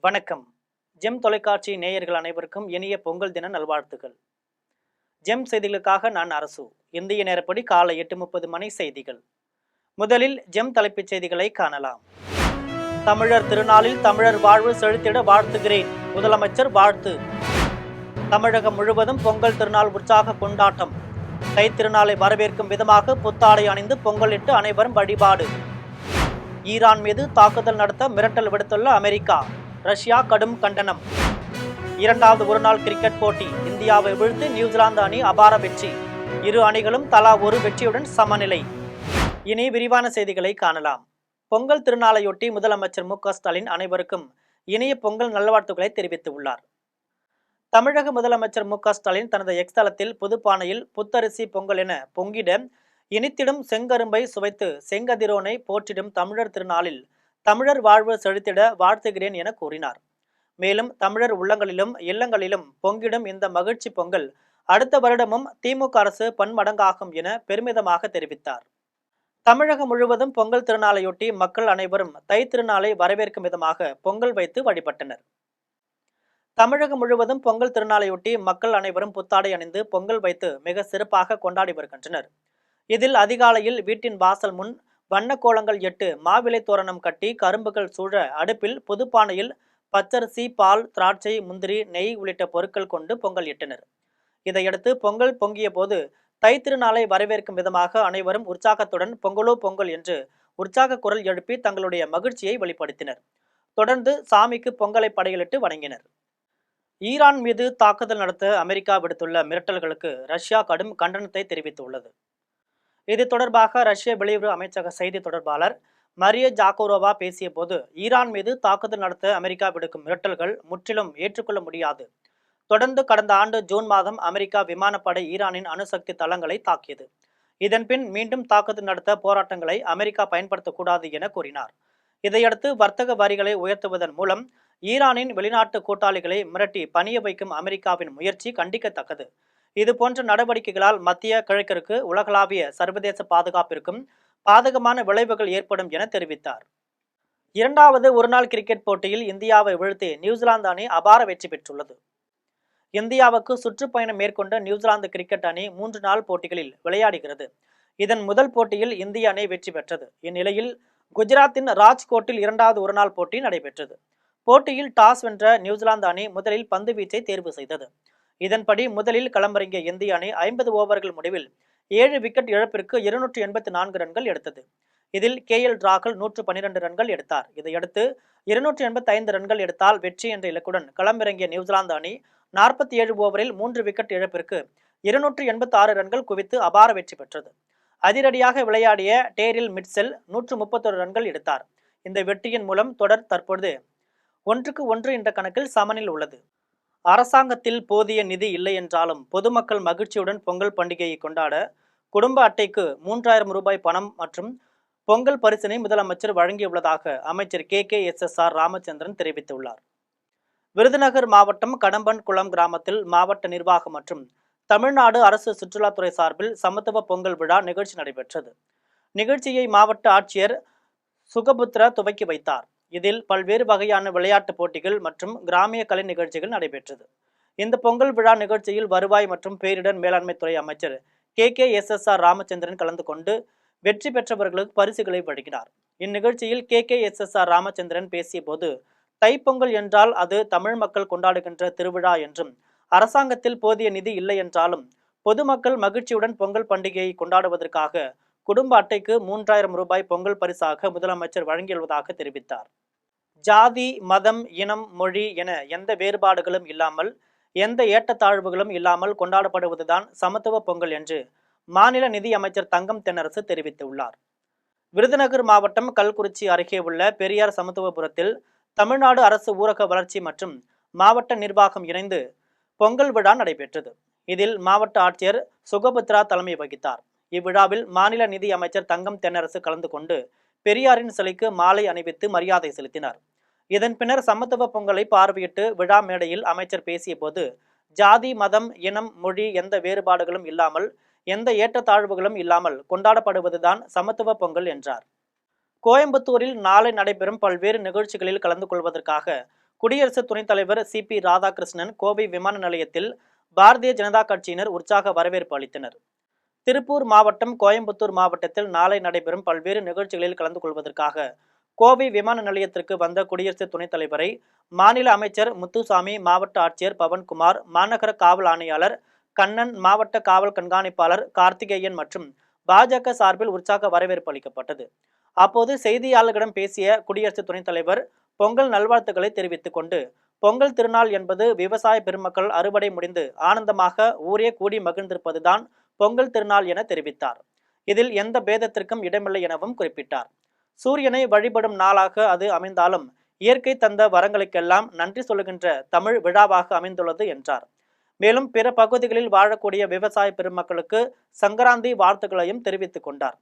வணக்கம். ஜெம் தொலைக்காட்சி நேயர்கள் அனைவருக்கும் இனிய பொங்கல் தின நல்வாழ்த்துக்கள். ஜெம் செய்திகளுக்காக நான் அரசு. இந்திய நேரப்படி காலை 8:30 மணி செய்திகள். முதலில் ஜெம் தலைப்புச் செய்திகளை காணலாம். தமிழர் திருநாளில் தமிழர் வாழ்வு செழித்திட வாழ்த்துகிறேன். முதலமைச்சர் வாழ்த்து. தமிழகம் முழுவதும் பொங்கல் திருநாள் உற்சாக கொண்டாட்டம். தை திருநாளை வரவேற்கும் விதமாக புத்தாடை அணிந்து பொங்கலிட்டு அனைவரும் வழிபாடு. ஈரான் மீது தாக்குதல் நடத்த மிரட்டல் விடுத்துள்ள அமெரிக்கா. ரஷ்யா கடும் கண்டனம். இரண்டாவது ஒருநாள் கிரிக்கெட் போட்டி. இந்தியாவை வீழ்த்தி நியூசிலாந்து அணி அபார வெற்றி. இரு அணிகளும் தலா ஒரு வெற்றியுடன் சமநிலை. இனி விரிவான செய்திகளை காணலாம். பொங்கல் திருநாளையொட்டி முதலமைச்சர் மு க ஸ்டாலின் அனைவருக்கும் இனிய பொங்கல் நல்வாழ்த்துக்களை தெரிவித்துள்ளார். தமிழக முதலமைச்சர் மு க ஸ்டாலின் தனது எக்ஸ் தளத்தில் புதுப்பானையில் புத்தரிசி பொங்கல் என பொங்கிட இனித்திடும் செங்கரும்பை சுவைத்து செங்கதிரோனை போற்றிடும் தமிழர் திருநாளில் தமிழர் வாழ்வு செழித்திட வாழ்த்துகிறேன் என கூறினார். மேலும் தமிழர் உள்ளங்களிலும் இல்லங்களிலும் பொங்கிடும் இந்த மகிழ்ச்சி பொங்கல் அடுத்த வருடமும் திமுக அரசு பன்மடங்காகும் என பெருமிதமாக தெரிவித்தார். தமிழகம் முழுவதும் பொங்கல் திருநாளையொட்டி மக்கள் அனைவரும் தை திருநாளை வரவேற்கும் விதமாக பொங்கல் வைத்து வழிபட்டனர். தமிழகம் முழுவதும் பொங்கல் திருநாளையொட்டி மக்கள் அனைவரும் புத்தாடை அணிந்து பொங்கல் வைத்து மிக சிறப்பாக கொண்டாடி வருகின்றனர். இதில் அதிகாலையில் வீட்டின் வாசல் முன் வண்ண கோலங்கள் எட்டு மாவிலை தோரணம் கட்டி கரும்புகள் சூழ அடுப்பில் புதுப்பானையில் பச்சரிசி பால் திராட்சை முந்திரி நெய் உள்ளிட்ட பொருட்கள் கொண்டு பொங்கல் இட்டனர். இதையடுத்து பொங்கல் பொங்கிய போது தை திருநாளை வரவேற்கும் விதமாக அனைவரும் உற்சாகத்துடன் பொங்கலோ பொங்கல் என்று உற்சாக குரல் எழுப்பி தங்களுடைய மகிழ்ச்சியை வெளிப்படுத்தினர். தொடர்ந்து சாமிக்கு பொங்கலை படையலிட்டு வணங்கினர். ஈரான் மீது தாக்குதல் நடத்த அமெரிக்கா விடுத்துள்ள மிரட்டல்களுக்கு ரஷ்யா கடும் கண்டனத்தை தெரிவித்துள்ளது. இது தொடர்பாக ரஷ்ய வெளியுறவு அமைச்சக செய்தி தொடர்பாளர் மரிய ஜாகோரோவா பேசிய போது, ஈரான் மீது தாக்குதல் நடத்த அமெரிக்கா விடுக்கும் மிரட்டல்கள் முற்றிலும் ஏற்றுக்கொள்ள முடியாது. தொடர்ந்து கடந்த ஆண்டு ஜூன் மாதம் அமெரிக்கா விமானப்படை ஈரானின் அணுசக்தி தளங்களை தாக்கியது. இதன்பின் மீண்டும் தாக்குதல் நடத்த போராட்டங்களை அமெரிக்கா பயன்படுத்தக்கூடாது என கூறினார். இதையடுத்து வர்த்தக வரிகளை உயர்த்துவதன் மூலம் ஈரானின் வெளிநாட்டு கூட்டாளிகளை மிரட்டி பணிய வைக்கும் அமெரிக்காவின் முயற்சி கண்டிக்கத்தக்கது. இதுபோன்ற நடவடிக்கைகளால் மத்திய கிழக்கிற்கு உலகளாவிய சர்வதேச பாதுகாப்பிற்கும் பாதகமான விளைவுகள் ஏற்படும் என தெரிவித்தார். இரண்டாவது ஒருநாள் கிரிக்கெட் போட்டியில் இந்தியாவை வீழ்த்தி நியூசிலாந்து அணி அபார வெற்றி பெற்றுள்ளது. இந்தியாவுக்கு சுற்றுப்பயணம் மேற்கொண்ட நியூசிலாந்து கிரிக்கெட் அணி 3 நாள் போட்டிகளில் விளையாடுகிறது. இதன் முதல் போட்டியில் இந்திய அணி வெற்றி பெற்றது. இந்நிலையில் குஜராத்தின் ராஜ்கோட்டில் இரண்டாவது ஒருநாள் போட்டி நடைபெற்றது. போட்டியில் டாஸ் வென்ற நியூசிலாந்து அணி முதலில் பந்து வீச்சை தேர்வு செய்தது. இதன்படி முதலில் களமிறங்கிய இந்திய அணி 50 ஓவர்கள் முடிவில் 7 விக்கெட் இழப்பிற்கு 284 ரன்கள் எடுத்தது. இதில் KL ராகுல் 112 ரன்கள் எடுத்தார். இதையடுத்து 285 ரன்கள் எடுத்தால் வெற்றி என்ற இலக்குடன் களமிறங்கிய நியூசிலாந்து அணி 47 ஓவரில் 3 விக்கெட் இழப்பிற்கு 286 ரன்கள் குவித்து அபார வெற்றி பெற்றது. அதிரடியாக விளையாடிய டேரில் மிட்செல் 131 ரன்கள் எடுத்தார். இந்த வெற்றியின் மூலம் தொடர் தற்பொழுது 1-1 என்ற கணக்கில் சமனில் உள்ளது. அரசாங்கத்தில் போதிய நிதி இல்லை என்றாலும் பொதுமக்கள் மகிழ்ச்சியுடன் பொங்கல் பண்டிகையை கொண்டாட குடும்ப அட்டைக்கு 3000 ரூபாய் பணம் மற்றும் பொங்கல் பரிசினை முதலமைச்சர் வழங்கியுள்ளதாக அமைச்சர் KKSSR ராமச்சந்திரன் தெரிவித்துள்ளார். விருதுநகர் மாவட்டம் கடம்பன் குளம் கிராமத்தில் மாவட்ட நிர்வாகம் மற்றும் தமிழ்நாடு அரசு சுற்றுலாத்துறை சார்பில் சமத்துவ பொங்கல் விழா நிகழ்ச்சி நடைபெற்றது. நிகழ்ச்சியை மாவட்ட ஆட்சியர் சுகபுத்ரா துவக்கி வைத்தார். இதில் பல்வேறு வகையான விளையாட்டு போட்டிகள் மற்றும் கிராமிய கலை நிகழ்ச்சிகள் நடைபெற்றது. இந்த பொங்கல் விழா நிகழ்ச்சியில் வருவாய் மற்றும் பேரிடர் மேலாண்மை துறை அமைச்சர் KKSSR ராமச்சந்திரன் கலந்து கொண்டு வெற்றி பெற்றவர்களுக்கு பரிசுகளை வழங்கினார். இந்நிகழ்ச்சியில் KKSSR ராமச்சந்திரன் பேசிய போது, தைப்பொங்கல் என்றால் அது தமிழ் மக்கள் கொண்டாடுகின்ற திருவிழா என்றும் அரசாங்கத்தில் போதிய நிதி இல்லை என்றாலும் பொதுமக்கள் மகிழ்ச்சியுடன் பொங்கல் பண்டிகையை கொண்டாடுவதற்காக குடும்ப அட்டைக்கு 3000 ரூபாய் பொங்கல் பரிசாக முதலமைச்சர் வழங்கியுள்ளதாக தெரிவித்தார். ஜாதி மதம் இனம் மொழி என எந்த வேறுபாடுகளும் இல்லாமல் எந்த ஏற்றத்தாழ்வுகளும் இல்லாமல் கொண்டாடப்படுவதுதான் சமத்துவ பொங்கல் என்று மாநில நிதி அமைச்சர் தங்கம் தென்னரசு தெரிவித்துள்ளார். விருதுநகர் மாவட்டம் கல்குறிச்சி அருகே உள்ள பெரியார் சமத்துவபுரத்தில் தமிழ்நாடு அரசு ஊரக வளர்ச்சி மற்றும் மாவட்ட நிர்வாகம் இணைந்து பொங்கல் விழா நடைபெற்றது. இதில் மாவட்ட ஆட்சியர் சுகபுத்ரா தலைமை வகித்தார். இவ்விழாவில் மாநில நிதி அமைச்சர் தங்கம் தென்னரசு கலந்து கொண்டு பெரியாரின் சிலைக்கு மாலை அணிவித்து மரியாதை செலுத்தினார். இதன் பின்னர் சமத்துவ பொங்கலை பார்வையிட்டு விழா மேடையில் அமைச்சர் பேசிய போது, ஜாதி மதம் இனம் மொழி எந்த வேறுபாடுகளும் இல்லாமல் எந்த ஏற்றத்தாழ்வுகளும் இல்லாமல் கொண்டாடப்படுவதுதான் சமத்துவ பொங்கல் என்றார். கோயம்புத்தூரில் நாளை நடைபெறும் பல்வேறு நிகழ்ச்சிகளில் கலந்து கொள்வதற்காக குடியரசு துணைத் தலைவர் CP ராதாகிருஷ்ணன் கோவை விமான நிலையத்தில் பாரதிய ஜனதா கட்சியினர் உற்சாக வரவேற்பு அளித்தனர். திருப்பூர் மாவட்டம், கோயம்புத்தூர் மாவட்டத்தில் நாளை நடைபெறும் பல்வேறு நிகழ்ச்சிகளில் கலந்து கொள்வதற்காக கோவை விமான நிலையத்திற்கு வந்த குடியரசு துணைத் தலைவரை மாநில அமைச்சர் முத்துசாமி, மாவட்ட ஆட்சியர் பவன்குமார், மாநகர காவல் ஆணையாளர் கண்ணன், மாவட்ட காவல் கண்காணிப்பாளர் கார்த்திகேயன் மற்றும் பாஜக சார்பில் உற்சாக வரவேற்பு அளிக்கப்பட்டது. அப்போது செய்தியாளர்களிடம் பேசிய குடியரசு துணைத் தலைவர் பொங்கல் நல்வாழ்த்துக்களை தெரிவித்துக் கொண்டு, பொங்கல் திருநாள் என்பது விவசாய பெருமக்கள் அறுவடை முடிந்து ஆனந்தமாக ஊரே கூடி மகிழ்ந்திருப்பதுதான் பொங்கல் திருநாள் என தெரிவித்தார். இதில் எந்த பேதத்திற்கும் இடமில்லை எனவும் குறிப்பிட்டார். சூரியனை வழிபடும் நாளாக அது அமைந்தாலும் இயற்கை தந்த வரங்களுக்கெல்லாம் நன்றி சொல்லுகின்ற தமிழ் விழாவாக அமைந்துள்ளது என்றார். மேலும் பிற பகுதிகளில் வாழக்கூடிய விவசாய பெருமக்களுக்கு சங்கராந்தி வாழ்த்துக்களையும் தெரிவித்துக் கொண்டார்.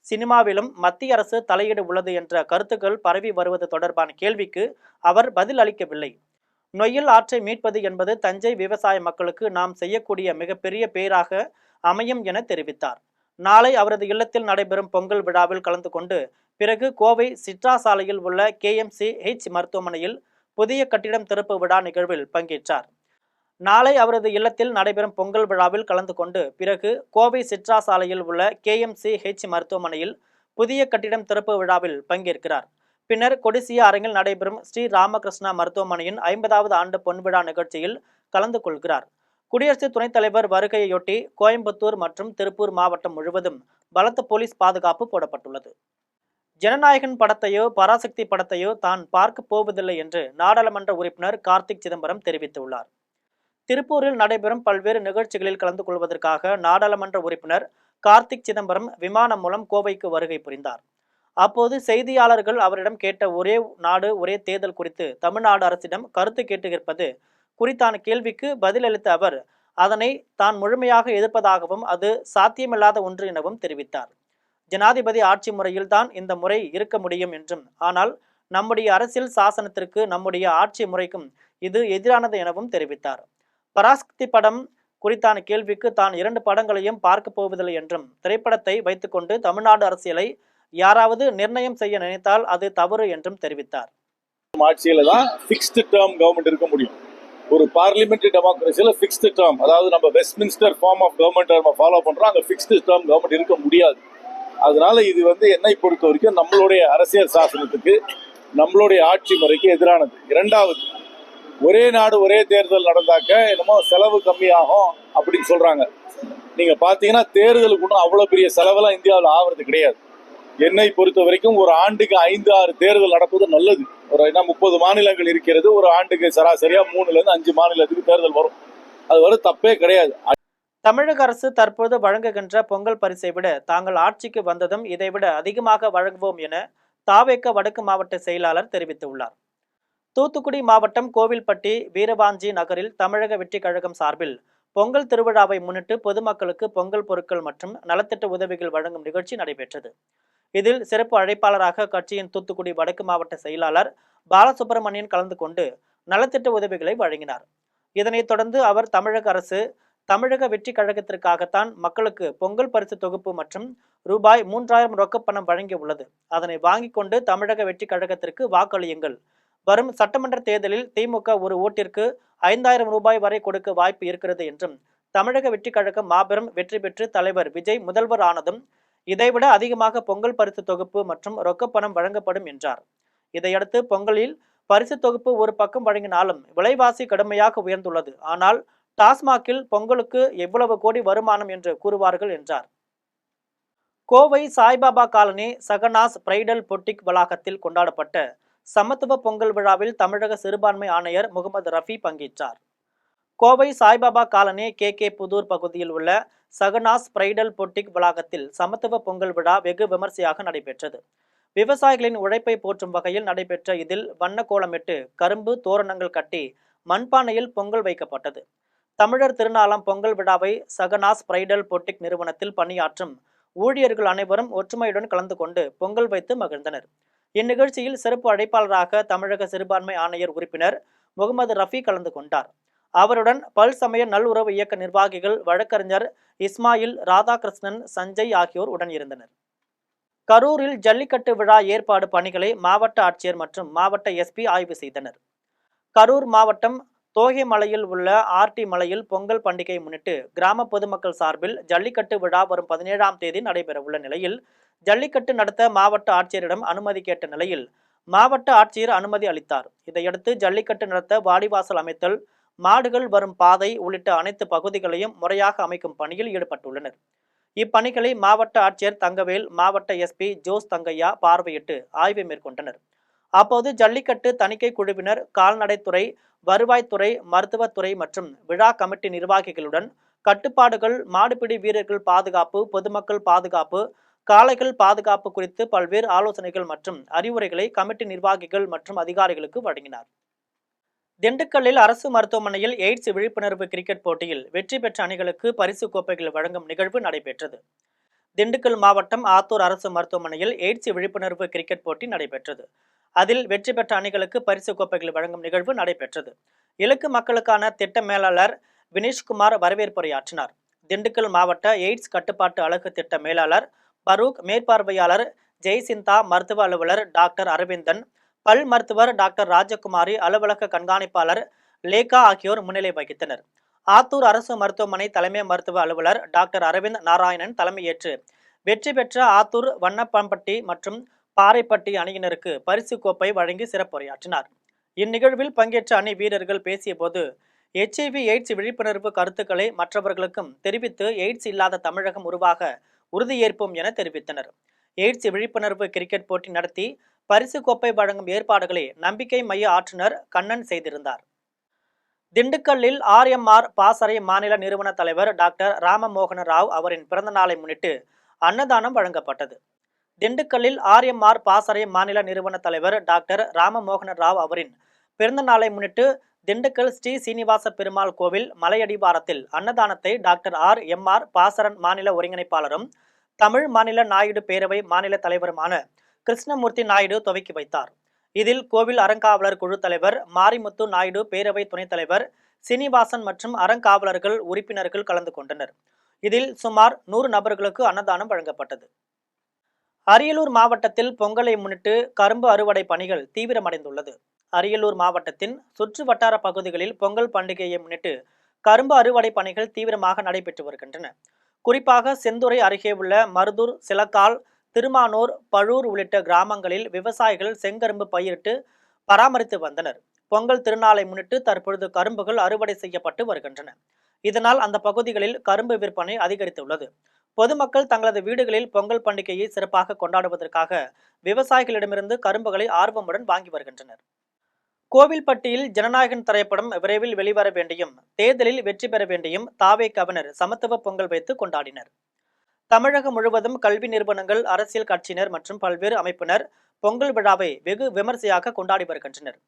சினிமாவிலும் மத்திய அரசு தலையீடு உள்ளது என்ற கருத்துக்கள் பரவி வருவது தொடர்பான கேள்விக்கு அவர் பதில் அளிக்கவில்லை. நொய்யல் ஆற்றை மீட்பது என்பது தஞ்சை விவசாய மக்களுக்கு நாம் செய்யக்கூடிய மிகப்பெரிய பேராக அமையும் என தெரிவித்தார். நாளை அவரது இல்லத்தில் நடைபெறும் பொங்கல் விழாவில் கலந்து கொண்டு பிறகு கோவை சிட்ரா சாலையில் உள்ள KMCH மருத்துவமனையில் புதிய கட்டிடம் திறப்பு விழா நிகழ்வில் பங்கேற்றார். நாளை அவரது இல்லத்தில் நடைபெறும் பொங்கல் விழாவில் கலந்து கொண்டு பிறகு கோவை சிட்ரா சாலையில் உள்ள KMCH மருத்துவமனையில் புதிய கட்டிடம் திறப்பு விழாவில் பங்கேற்கிறார். பின்னர் கொடிசியா அரங்கில் நடைபெறும் ஸ்ரீ ராமகிருஷ்ணா மருத்துவமனையின் 50வது ஆண்டு பொன்விழா நிகழ்ச்சியில் கலந்து கொள்கிறார். குடியரசு துணைத் தலைவர் வருகையொட்டி கோயம்புத்தூர் மற்றும் திருப்பூர் மாவட்டம் முழுவதும் பலத்த போலீஸ் பாதுகாப்பு போடப்பட்டுள்ளது. ஜனநாயகன் படத்தையோ பராசக்தி படத்தையோ தான் பார்க்க போவதில்லை என்று நாடாளுமன்ற உறுப்பினர் கார்த்திக் சிதம்பரம் தெரிவித்துள்ளார். திருப்பூரில் நடைபெறும் பல்வேறு நிகழ்ச்சிகளில் கலந்து கொள்வதற்காக நாடாளுமன்ற உறுப்பினர் கார்த்திக் சிதம்பரம் விமானம் மூலம் கோவைக்கு வருகை புரிந்தார். அப்போது செய்தியாளர்கள் அவரிடம் கேட்ட ஒரே நாடு ஒரே தேர்தல் குறித்து தமிழ்நாடு அரசிடம் கருத்து கேட்டிருப்பது குறித்தான கேள்விக்கு பதிலளித்த அவர் அதனை தான் முழுமையாக எதிர்ப்பதாகவும் அது சாத்தியமில்லாத ஒன்று எனவும் தெரிவித்தார். ஜனாதிபதி ஆட்சி முறையில் தான் இந்த முறை இருக்க முடியும் என்றும், ஆனால் நம்முடைய அரசியல் சாசனத்திற்கு நம்முடைய ஆட்சி முறைக்கும் இது எதிரானது எனவும் தெரிவித்தார். பராசக்தி படம் குறித்தான கேள்விக்கு தான் 2 படங்களையும் பார்க்க போவதில்லை என்றும், திரைப்படத்தை வைத்துக்கொண்டு தமிழ்நாடு அரசியலை யாராவது நிர்ணயம் செய்ய நினைத்தால் அது தவறு என்றும் தெரிவித்தார். ஆட்சியில தான் ஃபிக்ஸ்டு டேர்ம் கவர்மெண்ட் இருக்க முடியும். ஒரு பார்லிமெண்டரி டெமோக்ரஸியில ஃபிக்ஸ்டு டேர்ம், அதாவது நம்ம வெஸ்ட்மின்ஸ்டர் ஃபார்ம் ஆஃப் கவர்மெண்ட் நம்ம ஃபாலோ பண்றோம், அங்க ஃபிக்ஸ்டு டேர்ம் கவர்மெண்ட் இருக்க முடியாது. அதனால இது என்னை பொறுத்த வரைக்கும் நம்மளுடைய அரசியல் சாசனத்துக்கு நம்மளுடைய ஆட்சி முறைக்கு எதிரானது. இரண்டாவது, ஒரே நாடு ஒரே தேர்தல் நடந்தாக்க என்னமோ செலவு கம்மியாகும் அப்படின்னு சொல்றாங்க. நீங்க பாத்தீங்கன்னா தேர்தலுக்கு ஒன்றும் அவ்வளவு பெரிய செலவெல்லாம் இந்தியாவில் ஆகிறது கிடையாது. என்னை பொறுத்த வரைக்கும் ஒரு ஆண்டுக்கு 5-6 தேர்தல் நடப்பது நல்லது. ஒரு 30 மாநிலங்கள் இருக்கிறது, ஒரு ஆண்டுக்கு சராசரியா 3-5 மாநிலத்துக்கு தேர்தல் வரும். அது வரும், தப்பே கிடையாது. தமிழக அரசு தற்போது வழங்குகின்ற பொங்கல் பரிசை விட தாங்கள் ஆட்சிக்கு வந்ததும் இதைவிட அதிகமாக வழங்குவோம் என தாவேக வடக்கு மாவட்ட செயலாளர் தெரிவித்துள்ளார். தூத்துக்குடி மாவட்டம் கோவில்பட்டி வீரவாஞ்சி நகரில் தமிழக வெற்றி கழகம் சார்பில் பொங்கல் திருவிழாவை முன்னிட்டு பொதுமக்களுக்கு பொங்கல் பொருட்கள் மற்றும் நலத்திட்ட உதவிகள் வழங்கும் நிகழ்ச்சி நடைபெற்றது. இதில் சிறப்பு அழைப்பாளராக கட்சியின் தூத்துக்குடி வடக்கு மாவட்ட செயலாளர் பாலசுப்ரமணியன் கலந்து கொண்டு நலத்திட்ட உதவிகளை வழங்கினார். இதனைத் தொடர்ந்து அவர் தமிழக அரசு தமிழக வெற்றி கழகத்திற்காகத்தான் மக்களுக்கு பொங்கல் பரிசு தொகுப்பு மற்றும் ரூபாய் 3000 ரொக்கப்பணம் வழங்கி உள்ளது. அதனை வாங்கிக் கொண்டு தமிழக வெற்றி கழகத்திற்கு வாக்களியுங்கள். வரும் சட்டமன்ற தேர்தலில் திமுக ஒரு ஓட்டிற்கு 5000 ரூபாய் வரை கொடுக்க வாய்ப்பு இருக்கிறது என்றும், தமிழக வெற்றி கழகம் மாபெரும் வெற்றி பெற்று தலைவர் விஜய் முதல்வர் ஆனதும் இதைவிட அதிகமாக பொங்கல் பரிசு தொகுப்பு மற்றும் ரொக்கப்பணம் வழங்கப்படும் என்றார். இதையடுத்து பொங்கலில் பரிசு தொகுப்பு ஒரு பக்கம் வழங்கினாலும் விலைவாசி கடுமையாக உயர்ந்துள்ளது. ஆனால் டாஸ்மாகில் பொங்கலுக்கு எவ்வளவு கோடி வருமானம் என்று கூறுவார்கள் என்றார். Kovai Saibaba colony Saganas bridal boutique வளாகத்தில் கொண்டாடப்பட்ட சமத்துவ பொங்கல் விழாவில் தமிழக சிறுபான்மை ஆணையர் முகமது ரஃபி பங்கேற்றார். கோவை சாய்பாபா காலனி KK புதூர் பகுதியில் உள்ள சகனாஸ் பிரைடல் பொட்டிக் வளாகத்தில் சமத்துவ பொங்கல் விழா வெகு விமர்சையாக நடைபெற்றது. விவசாயிகளின் உழைப்பை போற்றும் வகையில் நடைபெற்ற இதில் வண்ண கோலமிட்டு கரும்பு தோரணங்கள் கட்டி மண்பானையில் பொங்கல் வைக்கப்பட்டது. தமிழர் திருநாளாம் பொங்கல் விழாவை சகனாஸ் பிரைடல் பொட்டிக் நிறுவனத்தில் பணியாற்றும் ஊழியர்கள் அனைவரும் ஒற்றுமையுடன் கலந்து கொண்டு பொங்கல் வைத்து மகிழ்ந்தனர். இந்நிகழ்ச்சியில் சிறப்பு அழைப்பாளராக தமிழக சிறுபான்மை ஆணையர் உறுப்பினர் முகமது ரஃபி கலந்து கொண்டார். அவருடன் பல் சமய நல்லுறவு இயக்க நிர்வாகிகள், வழக்கறிஞர் இஸ்மாயில், ராதாகிருஷ்ணன், சஞ்சய் ஆகியோர் உடன் இருந்தனர். கரூரில் ஜல்லிக்கட்டு விழா ஏற்பாடு பணிகளை மாவட்ட ஆட்சியர் மற்றும் மாவட்ட SP ஆய்வு செய்தனர். கரூர் மாவட்டம் தோகைமலையில் உள்ள ஆர்டி மலையில் பொங்கல் பண்டிகையை முன்னிட்டு கிராம பொதுமக்கள் சார்பில் ஜல்லிக்கட்டு விழா வரும் 17ஆம் தேதி நடைபெறவுள்ள நிலையில் ஜல்லிக்கட்டு நடத்த மாவட்ட ஆட்சியரிடம் அனுமதி கேட்ட நிலையில் மாவட்ட ஆட்சியர் அனுமதி அளித்தார். இதையடுத்து ஜல்லிக்கட்டு நடத்த வாடிவாசல் அமைத்தல், மாடுகள் வரும் பாதை உள்ளிட்ட அனைத்து பகுதிகளையும் முறையாக அமைக்கும் பணியில் ஈடுபட்டுள்ளனர். இப்பணிகளை மாவட்ட ஆட்சியர் தங்கவேல், மாவட்ட எஸ்பி ஜோஸ் தங்கையா பார்வையிட்டு ஆய்வு மேற்கொண்டனர். அப்போது ஜல்லிக்கட்டு தணிக்கை குழுவினர், கால்நடைத்துறை, வருவாய்த்துறை, மருத்துவத்துறை மற்றும் விழா கமிட்டி நிர்வாகிகளுடன் கட்டுப்பாடுகள், மாடுபிடி வீரர்கள் பாதுகாப்பு, பொதுமக்கள் பாதுகாப்பு, காளைகள் பாதுகாப்பு குறித்து பல்வேறு ஆலோசனைகள் மற்றும் அறிவுரைகளை கமிட்டி நிர்வாகிகள் மற்றும் அதிகாரிகளுக்கு வழங்கினார். திண்டுக்கல்லில் அரசு மருத்துவமனையில் எய்ட்ஸ் விழிப்புணர்வு கிரிக்கெட் போட்டியில் வெற்றி பெற்ற அணிகளுக்கு பரிசு கோப்பைகள் வழங்கும் நிகழ்வு நடைபெற்றது. திண்டுக்கல் மாவட்டம் ஆத்தூர் அரசு மருத்துவமனையில் எய்ட்ஸ் விழிப்புணர்வு கிரிக்கெட் போட்டி நடைபெற்றது. அதில் வெற்றி பெற்ற அணிகளுக்கு பரிசு கோப்பைகள் வழங்கும் நிகழ்வு நடைபெற்றது. இலக்கு மக்களுக்கான திட்ட மேலாளர் வினேஷ்குமார் வரவேற்புரையாற்றினார். திண்டுக்கல் மாவட்ட எய்ட்ஸ் கட்டுப்பாட்டு அலகு திட்ட மேலாளர் பரூக், மேற்பார்வையாளர் ஜெய்சிந்தா, மருத்துவ அலுவலர் டாக்டர் அரவிந்தன், பல் மருத்துவர் டாக்டர் ராஜகுமாரி, அலுவலக கண்காணிப்பாளர் லேகா ஆகியோர் முன்னிலை வகித்தனர். ஆத்தூர் அரசு மருத்துவமனை தலைமை மருத்துவ அலுவலர் டாக்டர் அரவிந்த் நாராயணன் தலைமையேற்று வெற்றி பெற்ற ஆத்தூர், வண்ணப்பம்பட்டி மற்றும் பாறைப்பட்டி அணியினருக்கு பரிசு கோப்பை வழங்கி சிறப்புரையாற்றினார். இந்நிகழ்வில் பங்கேற்ற அணி வீரர்கள் பேசியபோது HIV எய்ட்ஸ் விழிப்புணர்வு கருத்துக்களை மற்றவர்களுக்கும் தெரிவித்து எய்ட்ஸ் இல்லாத தமிழகம் உருவாக உறுதியேற்போம் என தெரிவித்தனர். எய்ட்ஸ் விழிப்புணர்வு கிரிக்கெட் போட்டி நடத்தி பரிசு கோப்பை வழங்கும் ஏற்பாடுகளை நம்பிக்கை மைய ஆற்றுநர் கண்ணன் செய்திருந்தார். திண்டுக்கல்லில் RMR பாசறை மாநில நிறுவன தலைவர் டாக்டர் ராமமோகன ராவ் அவரின் பிறந்த நாளை முன்னிட்டு அன்னதானம் வழங்கப்பட்டது. திண்டுக்கல்லில் RMR பாசறை மாநில நிறுவன தலைவர் டாக்டர் ராமமோகன ராவ் அவரின் பிறந்த நாளை முன்னிட்டு திண்டுக்கல் ஸ்ரீ சீனிவாச பெருமாள் கோவில் மலையடிவாரத்தில் அன்னதானத்தை டாக்டர் RMR பாசரன் மாநில ஒருங்கிணைப்பாளரும் தமிழ் மாநில நாயுடு பேரவை மாநில தலைவருமான கிருஷ்ணமூர்த்தி நாயுடு துவக்கி வைத்தார். இதில் கோவில் அறங்காவலர் குழு தலைவர் மாரிமுத்து நாயுடு, பேரவை துணைத் தலைவர் சீனிவாசன் மற்றும் அறங்காவலர்கள், உறுப்பினர்கள் கலந்து கொண்டனர். இதில் சுமார் 100 நபர்களுக்கு அன்னதானம் வழங்கப்பட்டது. அரியலூர் மாவட்டத்தில் பொங்கலை முன்னிட்டு கரும்பு அறுவடை பணிகள் தீவிரமடைந்துள்ளது. அரியலூர் மாவட்டத்தின் சுற்று வட்டார பகுதிகளில் பொங்கல் பண்டிகையை முன்னிட்டு கரும்பு அறுவடை பணிகள் தீவிரமாக நடைபெற்று வருகின்றன. குறிப்பாக செந்துறை அருகே உள்ள மருதூர், சிலக்கால், திருமானூர், பழூர் உள்ளிட்ட கிராமங்களில் விவசாயிகள் செங்கரும்பு பயிரிட்டு பராமரித்து வந்தனர். பொங்கல் திருநாளை முன்னிட்டு தற்பொழுது கரும்புகள் அறுவடை செய்யப்பட்டு வருகின்றன. இதனால் அந்த பகுதிகளில் கரும்பு விற்பனை அதிகரித்துள்ளது. பொதுமக்கள் தங்களது வீடுகளில் பொங்கல் பண்டிகையை சிறப்பாக கொண்டாடுவதற்காக விவசாயிகளிடமிருந்து கரும்புகளை ஆர்வமுடன் வாங்கி வருகின்றனர். கோவில்பட்டியில் ஜனநாயகன் திரைப்படம் விரைவில் வெளிவர வேண்டியும், தேர்தலில் வெற்றி பெற வேண்டியும் தாவேகாவினர் சமத்துவ பொங்கல் வைத்து கொண்டாடினர். தமிழகம் முழுவதும் கல்வி நிறுவனங்கள், அரசியல் கட்சியினர் மற்றும் பல்வேறு அமைப்பினர் பொங்கல் விழாவை வெகு விமர்சையாக கொண்டாடி வருகின்றனர்.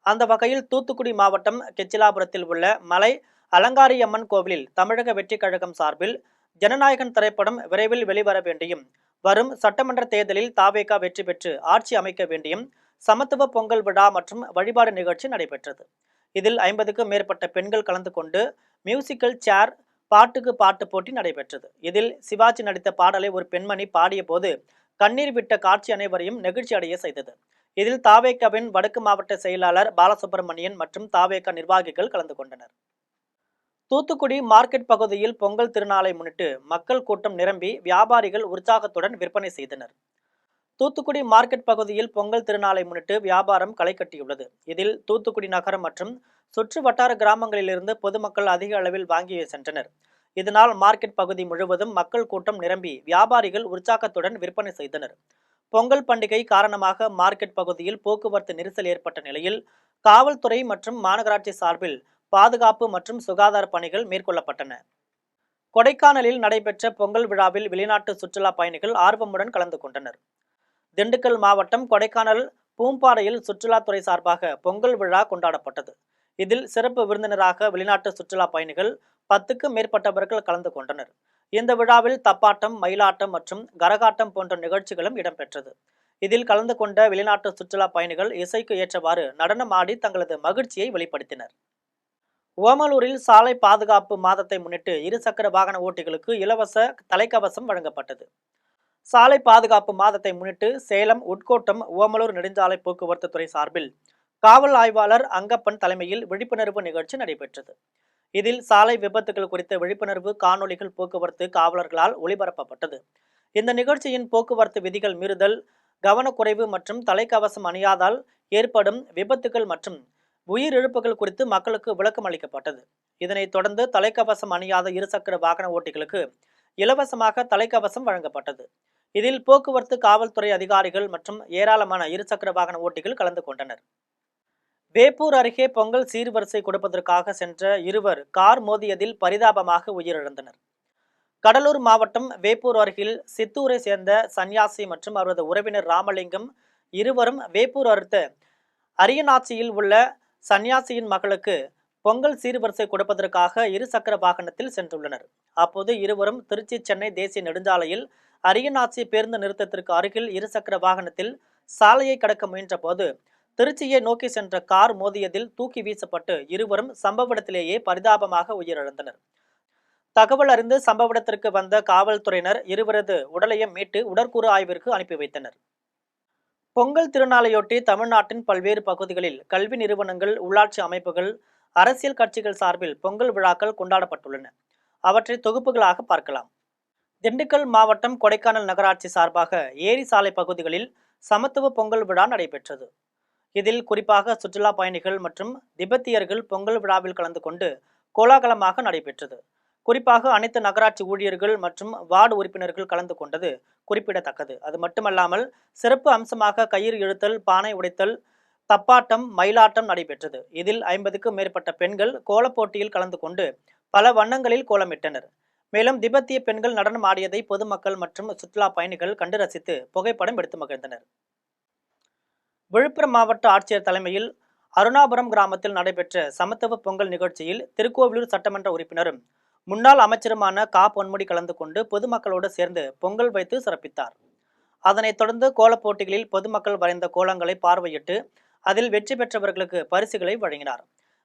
அந்த வகையில் தூத்துக்குடி மாவட்டம் கெச்சிலாபுரத்தில் உள்ள மலை அலங்காரியம்மன் கோவிலில் தமிழக வெற்றி கழகம் சார்பில் ஜனநாயகன் திரைப்படம் விரைவில் வெளிவர வேண்டியும், வரும் சட்டமன்ற தேர்தலில் தாவேகா வெற்றி பெற்று ஆட்சி அமைக்க வேண்டியும் சமத்துவ பொங்கல் விழா மற்றும் வழிபாடு நிகழ்ச்சி நடைபெற்றது. இதில் 50க்கும் மேற்பட்ட பெண்கள் கலந்து கொண்டு மியூசிக்கல் சேர், பாட்டுக்கு பாட்டு போட்டி நடைபெற்றது. இதில் சிவாஜி நடித்த பாடலை ஒரு பெண்மணி பாடிய போது கண்ணீர் விட்ட காட்சி அனைவரையும் நெகிழ்ச்சி அடைய செய்தது. இதில் தாவேகாவின் வடக்கு மாவட்ட செயலாளர் பாலசுப்ரமணியன் மற்றும் தாவேகா நிர்வாகிகள் கலந்து கொண்டனர். தூத்துக்குடி மார்க்கெட் பகுதியில் பொங்கல் திருநாளை முன்னிட்டு மக்கள் கூட்டம் நிரம்பி வியாபாரிகள் உற்சாகத்துடன் விற்பனை செய்தனர். தூத்துக்குடி மார்க்கெட் பகுதியில் பொங்கல் திருநாளை முன்னிட்டு வியாபாரம் களை கட்டியுள்ளது. இதில் தூத்துக்குடி நகரம் மற்றும் சுற்று வட்டார கிராமங்களிலிருந்து பொதுமக்கள் அதிக அளவில் வாங்கி சென்றனர். இதனால் மார்க்கெட் பகுதி முழுவதும் மக்கள் கூட்டம் நிரம்பி வியாபாரிகள் உற்சாகத்துடன் விற்பனை செய்தனர். பொங்கல் பண்டிகை காரணமாக மார்க்கெட் பகுதியில் போக்குவரத்து நெரிசல் ஏற்பட்ட நிலையில் காவல்துறை மற்றும் மாநகராட்சி சார்பில் பாதுகாப்பு மற்றும் சுகாதார பணிகள் மேற்கொள்ளப்பட்டன. கொடைக்கானலில் நடைபெற்ற பொங்கல் விழாவில் வெளிநாட்டு சுற்றுலா பயணிகள் ஆர்வமுடன் கலந்து கொண்டனர். திண்டுக்கல் மாவட்டம் கொடைக்கானல் பூம்பாறையில் சுற்றுலாத்துறை சார்பாக பொங்கல் விழா கொண்டாடப்பட்டது. இதில் சிறப்பு விருந்தினராக வெளிநாட்டு சுற்றுலா பயணிகள் 10க்கும் மேற்பட்டவர்கள் கலந்து கொண்டனர். இந்த விழாவில் தப்பாட்டம், மயிலாட்டம் மற்றும் கரகாட்டம் போன்ற நிகழ்ச்சிகளும் இடம்பெற்றது. இதில் கலந்து கொண்ட வெளிநாட்டு சுற்றுலா பயணிகள் இசைக்கு ஏற்றவாறு நடனம் ஆடி தங்களது மகிழ்ச்சியை வெளிப்படுத்தினர். ஓமலூரில் சாலை பாதுகாப்பு மாதத்தை முன்னிட்டு இருசக்கர வாகன ஓட்டிகளுக்கு இலவச தலைக்கவசம் வழங்கப்பட்டது. சாலை பாதுகாப்பு மாதத்தை முன்னிட்டு சேலம் உட்கோட்டம் ஓமலூர் நெடுஞ்சாலை போக்குவரத்து துறை சார்பில் காவல் ஆய்வாளர் அங்கப்பன் தலைமையில் விழிப்புணர்வு நிகழ்ச்சி நடைபெற்றது. இதில் சாலை விபத்துகள் குறித்த விழிப்புணர்வு காணொலிகள் போக்குவரத்து காவலர்களால் ஒளிபரப்பப்பட்டது. இந்த நிகழ்ச்சியின் போக்குவரத்து விதிகள் மீறுதல், கவனக்குறைவு மற்றும் தலைக்கவசம் அணியாதால் ஏற்படும் விபத்துகள் மற்றும் உயிரிழப்புகள் குறித்து மக்களுக்கு விளக்கம் அளிக்கப்பட்டது. இதனைத் தொடர்ந்து தலைக்கவசம் அணியாத இருசக்கர வாகன ஓட்டிகளுக்கு இலவசமாக தலைக்கவசம் வழங்கப்பட்டது. இதில் போக்குவரத்து காவல்துறை அதிகாரிகள் மற்றும் ஏராளமான இருசக்கர வாகன ஓட்டிகள் கலந்து கொண்டனர். வேப்பூர் அருகே பொங்கல் சீர்வரிசை கொடுப்பதற்காக சென்ற இருவர் கார் மோதியதில் பரிதாபமாக உயிரிழந்தனர். கடலூர் மாவட்டம் வேப்பூர் அருகில் சித்தூரை சேர்ந்த சன்னியாசி மற்றும் அவரது உறவினர் ராமலிங்கம் இருவரும் வேப்பூர் அடுத்த அரியநாச்சியில் உள்ள சன்னியாசியின் மகளுக்கு பொங்கல் சீர்வரிசை கொடுப்பதற்காக இருசக்கர வாகனத்தில் சென்றுள்ளனர். அப்போது இருவரும் திருச்சி சென்னை தேசிய நெடுஞ்சாலையில் அரியநாச்சி பேருந்து நிறுத்தத்திற்கு அருகில் இருசக்கர வாகனத்தில் சாலையை கடக்க முயன்ற போது திருச்சியை நோக்கி சென்ற கார் மோதியதில் தூக்கி வீசப்பட்டு இருவரும் சம்பவ இடத்திலேயே பரிதாபமாக உயிரிழந்தனர். தகவல் அறிந்து சம்பவ இடத்திற்கு வந்த காவல்துறையினர் இருவரது உடலையும் மீட்டு உடற்கூறு ஆய்விற்கு அனுப்பி வைத்தனர். பொங்கல் திருநாளையொட்டி தமிழ்நாட்டின் பல்வேறு பகுதிகளில் கல்வி நிறுவனங்கள், உள்ளாட்சி அமைப்புகள், அரசியல் கட்சிகள் சார்பில் பொங்கல் விழாக்கள் கொண்டாடப்பட்டுள்ளன. அவற்றை தொகுப்புகளாக பார்க்கலாம். திண்டுக்கல் மாவட்டம் கொடைக்கானல் நகராட்சி சார்பாக ஏரி சாலை பகுதிகளில் சமத்துவ பொங்கல் விழா நடைபெற்றது. இதில் குறிப்பாக சுற்றுலா பயணிகள் மற்றும் திபெத்தியர்கள் பொங்கல் விழாவில் கலந்து கொண்டு கோலாகலமாக நடைபெற்றது. குறிப்பாக அனைத்து நகராட்சி ஊழியர்கள் மற்றும் வார்டு உறுப்பினர்கள் கலந்து கொண்டது குறிப்பிடத்தக்கது. அது மட்டுமல்லாமல் சிறப்பு அம்சமாக கயிறு இழுத்தல், பானை உடைத்தல், தப்பாட்டம், மயிலாட்டம் நடைபெற்றது. இதில் 50க்கும் மேற்பட்ட பெண்கள் கோலப் போட்டியில் கலந்து கொண்டு பல வண்ணங்களில் கோலமிட்டனர். மேலும் திபெத்திய பெண்கள் நடனம் ஆடியதை பொதுமக்கள் மற்றும் சுற்றுலா பயணிகள் கண்டு ரசித்து புகைப்படம் எடுத்து மகிழ்ந்தனர். விழுப்புரம் மாவட்ட ஆட்சியர் தலைமையில் அருணாபுரம் கிராமத்தில் நடைபெற்ற சமத்துவ பொங்கல் நிகழ்ச்சியில் திருக்கோவிலூர் சட்டமன்ற உறுப்பினரும் முன்னாள் அமைச்சருமான கா. பொன்முடி கலந்து கொண்டு பொதுமக்களோடு சேர்ந்து பொங்கல் வைத்து சிறப்பித்தார். அதனைத் தொடர்ந்து கோலப் போட்டிகளில் பொதுமக்கள் வரைந்த கோலங்களை பார்வையிட்டு அதில் வெற்றி பெற்றவர்களுக்கு பரிசுகளை வழங்கினார்.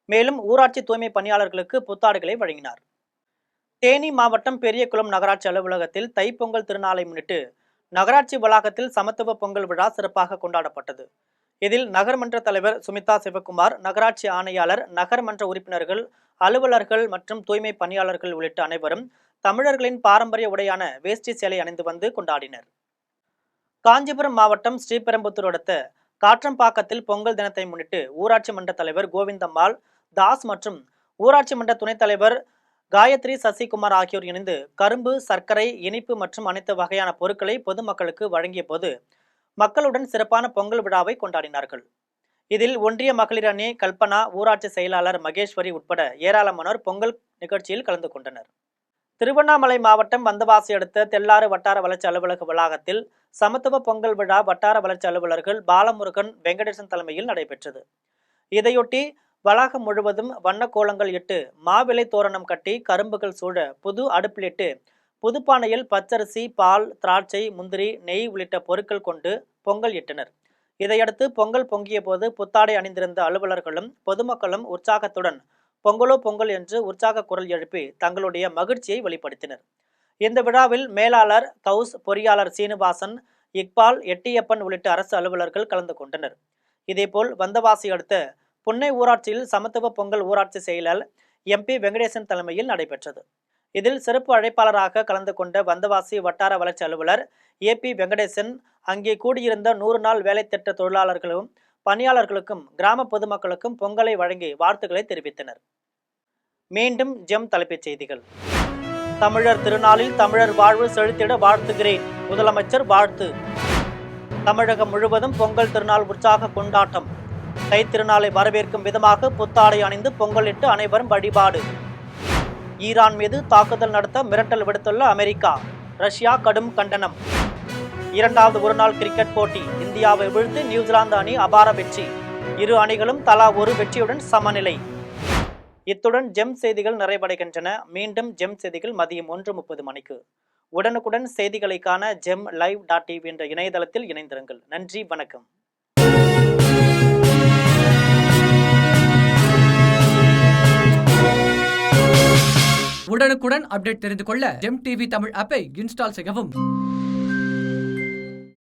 மேலும் ஊராட்சி தூய்மை பணியாளர்களுக்கு புத்தாடைகளை வழங்கினார். தேனி மாவட்டம் பெரியகுளம் நகராட்சி அலுவலகத்தில் தைப்பொங்கல் திருநாளை முன்னிட்டு நகராட்சி வளாகத்தில் சமத்துவ பொங்கல் விழா சிறப்பாக கொண்டாடப்பட்டது. இதில் நகர்மன்ற தலைவர் சுமிதா சிவகுமார், நகராட்சி ஆணையாளர், நகர்மன்ற உறுப்பினர்கள், அலுவலர்கள் மற்றும் தூய்மை பணியாளர்கள் உள்ளிட்ட அனைவரும் தமிழர்களின் பாரம்பரிய உடையான வேஷ்டி சேலை அணிந்து வந்து கொண்டாடினர். காஞ்சிபுரம் மாவட்டம் ஸ்ரீபெரும்புத்தூர் அடுத்த காற்றம்பாக்கத்தில் பொங்கல் தினத்தை முன்னிட்டு ஊராட்சி மன்ற தலைவர் கோவிந்தம்மாள் தாஸ் மற்றும் ஊராட்சி மன்ற துணைத் தலைவர் காயத்ரி சசிகுமார் ஆகியோர் இணைந்து கரும்பு, சர்க்கரை, இனிப்பு மற்றும் அனைத்து வகையான பொருட்களை பொதுமக்களுக்கு வழங்கிய போது மக்களுடன் சிறப்பான பொங்கல் விழாவை கொண்டாடினார்கள். இதில் ஒன்றிய மகளிர் அணி கல்பனா, ஊராட்சி செயலாளர் மகேஸ்வரி உட்பட ஏராளமானோர் பொங்கல் நிகழ்ச்சியில் கலந்து கொண்டனர். திருவண்ணாமலை மாவட்டம் வந்தவாசி அடுத்த தெல்லாறு வட்டார வளர்ச்சி அலுவலக வளாகத்தில் சமத்துவ பொங்கல் விழா வட்டார வளர்ச்சி அலுவலர்கள் பாலமுருகன், வெங்கடேசன் தலைமையில் நடைபெற்றது. இதையொட்டி வளாகம் முழுவதும் வண்ண கோலங்கள் இட்டு, மாவிலை தோரணம் கட்டி, கரும்புகள் சூழ புது அடுப்பிலிட்டு புதுப்பானையில் பச்சரிசி, பால், திராட்சை, முந்திரி, நெய் உள்ளிட்ட பொருட்கள் கொண்டு பொங்கல் இட்டனர். இதையடுத்து பொங்கல் பொங்கிய போது புத்தாடை அணிந்திருந்த அலுவலர்களும் பொதுமக்களும் உற்சாகத்துடன் பொங்கலோ பொங்கல் என்று உற்சாக குரல் எழுப்பி தங்களுடைய மகிழ்ச்சியை வெளிப்படுத்தினர். இந்த விழாவில் மேலாளர் கவுஸ், பொறியாளர் சீனிவாசன், இக்பால், எட்டியப்பன் உள்ளிட்ட அரசு அலுவலர்கள் கலந்து கொண்டனர். இதேபோல் வந்தவாசி அடுத்த புன்னை ஊராட்சியில் சமத்துவ பொங்கல் ஊராட்சி செயலர் MP வெங்கடேசன் தலைமையில் நடைபெற்றது. இதில் சிறப்பு அழைப்பாளராக கலந்து கொண்ட வந்தவாசி வட்டார வளர்ச்சி அலுவலர் AP வெங்கடேசன் அங்கே கூடியிருந்த 100 நாள் வேலை திட்ட தொழிலாளர்களும் பணியாளர்களுக்கும் கிராம பொதுமக்களுக்கும் பொங்கலை வழங்கி வாழ்த்துக்களை தெரிவித்தனர். மீண்டும் ஜெம் தலைப்புச் செய்திகள். தமிழர் திருநாளில் தமிழர் வாழ்வு செழித்திட வாழ்த்துகிறேன், முதலமைச்சர் வாழ்த்து. தமிழகம் முழுவதும் பொங்கல் திருநாள் உற்சாக கொண்டாட்டம். தைத்திருநாளை வரவேற்கும் விதமாக புத்தாடை அணிந்து பொங்கலிட்டு அனைவரும் வழிபாடு. ஈரான் மீது தாக்குதல் நடத்த மிரட்டல் விடுத்துள்ள அமெரிக்கா, ரஷ்யா கடும் கண்டனம். இரண்டாவது ஒருநாள் கிரிக்கெட் போட்டி, இந்தியாவை வீழ்த்தி நியூசிலாந்து அணி அபார வெற்றி. இரு அணிகளும் தலா ஒரு வெற்றியுடன் சமநிலை. இத்துடன் ஜெம் செய்திகள் நிறைவடைகின்றன. மீண்டும் ஜெம் செய்திகள் மதியம் 1:30 மணிக்கு. உடனுக்குடன் செய்திகளை காண gemlive.tv என்ற இணையதளத்தில் இணைந்திருங்கள். நன்றி, வணக்கம். உடனுக்குடன் அப்டேட் தெரிந்து கொள்ள ஜெம் டிவி தமிழ் ஆப்பை இன்ஸ்டால் செய்யவும்.